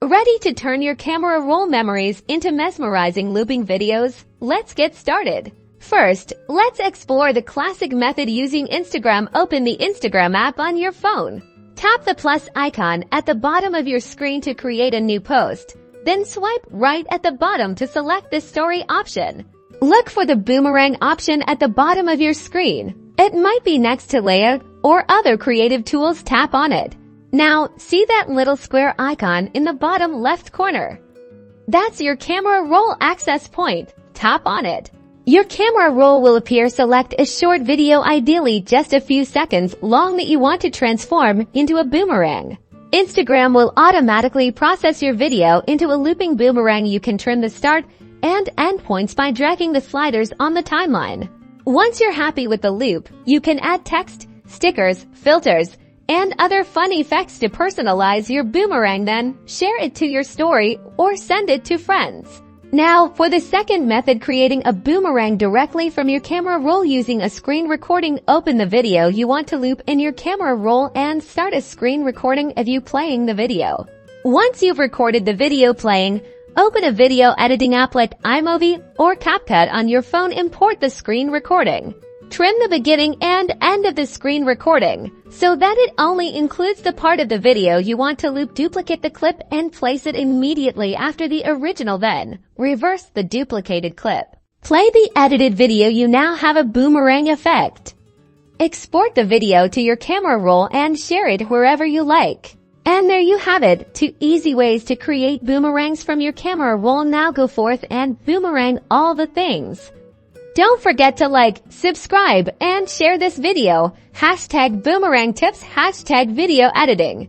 Ready to turn your camera roll memories into mesmerizing looping videos? Let's get started. First, let's explore the classic method using Instagram. Open the Instagram app on your phone. Tap the plus icon at the bottom of your screen to create a new post. Then swipe right at the bottom to select the story option. Look for the boomerang option at the bottom of your screen. It might be next to layout or other creative tools. Tap on it. Now, see that little square icon in the bottom left corner? That's your camera roll access point. Tap on it. Your camera roll will appear. Select a short video, ideally just a few seconds long, that you want to transform into a boomerang. Instagram will automatically process your video into a looping boomerang. You can trim the start and end points by dragging the sliders on the timeline. Once you're happy with the loop, you can add text, stickers, filters, and other fun effects to personalize your boomerang. Then share it to your story or send it to friends. Now, for the second method, creating a boomerang directly from your camera roll using a screen recording. Open the video you want to loop in your camera roll and start a screen recording of you playing the video. Once you've recorded the video playing, open a video editing app like iMovie or CapCut on your phone. Import the screen recording. Trim the beginning and end of the screen recording so that it only includes the part of the video you want to loop. Duplicate the clip and place it immediately after the original. Then reverse the duplicated clip. Play the edited video. You now have a boomerang effect. Export the video to your camera roll and share it wherever you like. And there you have it, 2 easy ways to create boomerangs from your camera roll. Now go forth and boomerang all the things. Don't forget to like, subscribe, and share this video. #boomerang tips, #video editing.